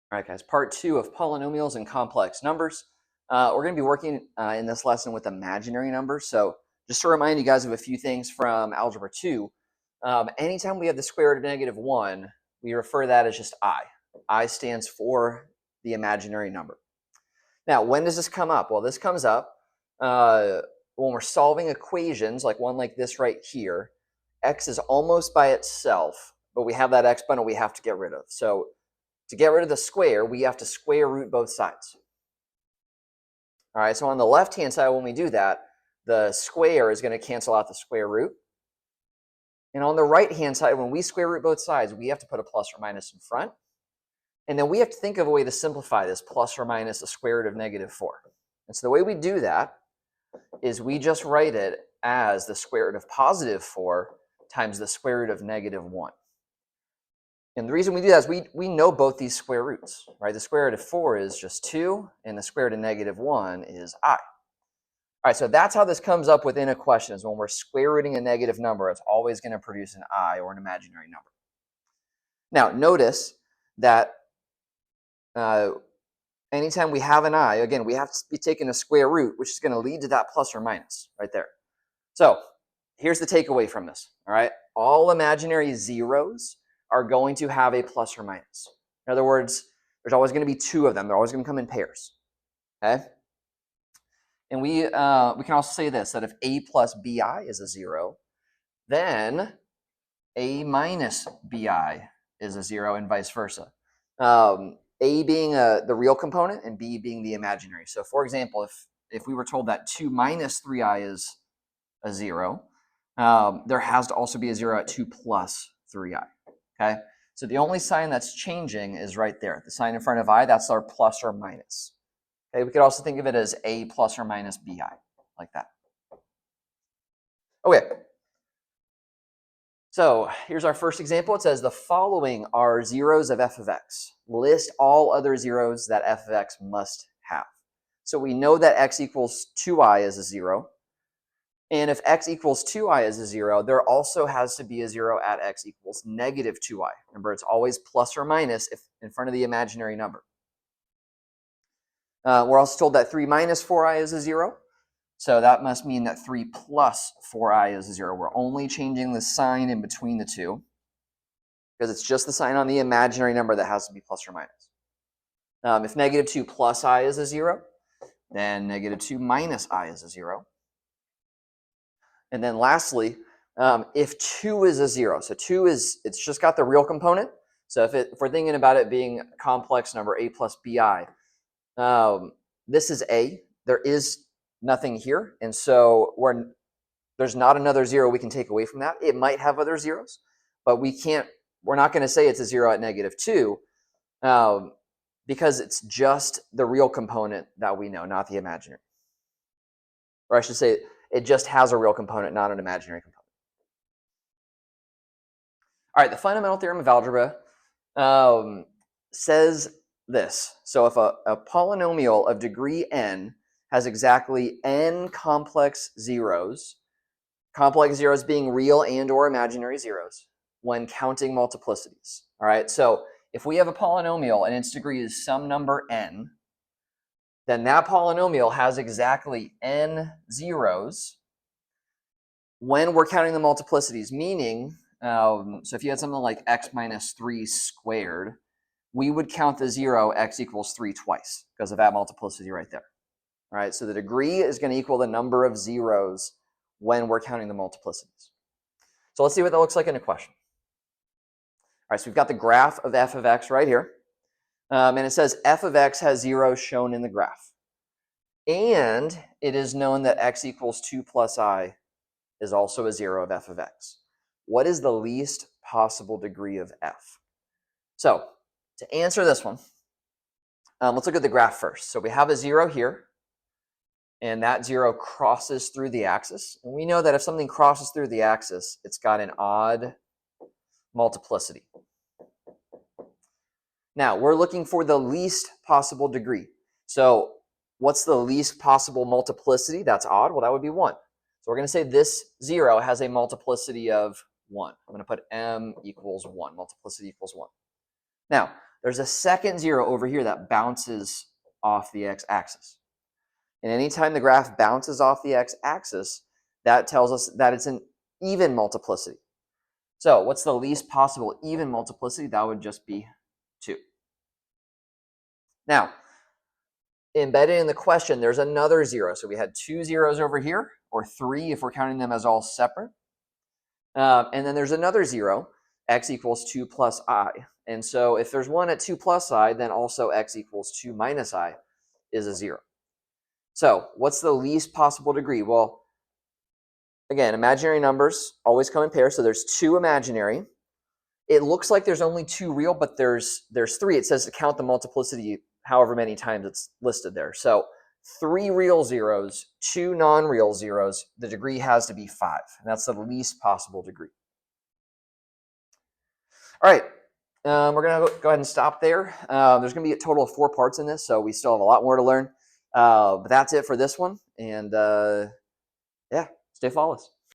All right, guys, part 2 of polynomials and complex numbers. We're going to be working in this lesson with imaginary numbers. So just to remind you guys of a few things from Algebra 2, anytime we have the square root of -1, we refer to that as just I. I stands for the imaginary number. Now, when does this come up? Well, this comes up when we're solving equations, like one like this right here. X is almost by itself, but we have that exponent we have to get rid of. So to get rid of the square, we have to square root both sides. All right, so on the left-hand side, when we do that, the square is going to cancel out the square root. And on the right-hand side, when we square root both sides, we have to put a plus or minus in front. And then we have to think of a way to simplify this plus or minus the square root of -4. And so the way we do that is we just write it as the square root of +4 times the square root of -1. And the reason we do that is we know both these square roots, right? The square root of 4 is just 2, and the square root of -1 is I. All right, so that's how this comes up within a question, is when we're square rooting a negative number, it's always going to produce an I, or an imaginary number. Now, notice that anytime we have an I, again, we have to be taking a square root, which is going to lead to that plus or minus right there. So here's the takeaway from this, all right? All imaginary zeros are going to have a plus or minus. In other words, there's always going to be two of them. They're always going to come in pairs, okay? And we can also say this, that if a plus bi is a 0, then a minus bi is a 0, and vice versa. A being the real component and b being the imaginary. So for example, if we were told that 2 minus 3i is a 0, there has to also be a 0 at 2 plus 3i. Okay, so the only sign that's changing is right there. The sign in front of I, that's our plus or minus. Okay, we could also think of it as a plus or minus bi, like that. Okay, so here's our first example. It says the following are zeros of f of x. List all other zeros that f of x must have. So we know that x equals 2i is a 0. And if x equals 2i is a 0, there also has to be a 0 at x equals -2i. Remember, it's always plus or minus if in front of the imaginary number. We're also told that 3 minus 4i is a 0. So that must mean that 3 plus 4i is a 0. We're only changing the sign in between the two, because it's just the sign on the imaginary number that has to be plus or minus. If -2 plus I is a 0, then -2 minus I is a 0. And then lastly, if 2 is a 0, so 2 is, it's just got the real component. So if we're thinking about it being a complex number, a plus bi, this is a. There is nothing here, and so there's not another 0 we can take away from that. It might have other zeros, but we're not going to say it's a 0 at -2, because it's just the real component that we know, not the imaginary. Or I should say, it just has a real component, not an imaginary component. All right, the fundamental theorem of algebra says this. So if a polynomial of degree n has exactly n complex zeros being real and or imaginary zeros, when counting multiplicities. All right, so if we have a polynomial and its degree is some number n, then that polynomial has exactly n zeros when we're counting the multiplicities, meaning, so if you had something like x minus 3 squared, we would count the 0 x equals 3 twice because of that multiplicity right there. All right, so the degree is going to equal the number of zeros when we're counting the multiplicities. So let's see what that looks like in a question. All right, so we've got the graph of f of x right here. And it says f of x has zeros shown in the graph. And it is known that x equals 2 plus I is also a 0 of f of x. What is the least possible degree of f? So to answer this one, let's look at the graph first. So we have a 0 here, and that 0 crosses through the axis. And we know that if something crosses through the axis, it's got an odd multiplicity. Now, we're looking for the least possible degree. So what's the least possible multiplicity that's odd? Well, that would be 1. So we're going to say this 0 has a multiplicity of 1. I'm going to put m equals 1, multiplicity equals 1. Now, there's a second 0 over here that bounces off the x-axis. And anytime the graph bounces off the x-axis, that tells us that it's an even multiplicity. So what's the least possible even multiplicity? That would just be 2. Now, embedded in the question, there's another 0. So we had 2 zeros over here, or 3 if we're counting them as all separate. And then there's another 0, x equals 2 plus I. And so if there's one at 2 plus I, then also x equals 2 minus I is a 0. So what's the least possible degree? Well, again, imaginary numbers always come in pairs. So there's 2 imaginary. It looks like there's only 2 real, but there's 3. It says to count the multiplicity however many times it's listed there. So 3 real zeros, 2 non-real zeros, the degree has to be 5. And that's the least possible degree. All right, we're going to go ahead and stop there. There's going to be a total of 4 parts in this, so we still have a lot more to learn. But that's it for this one. And yeah, stay flawless.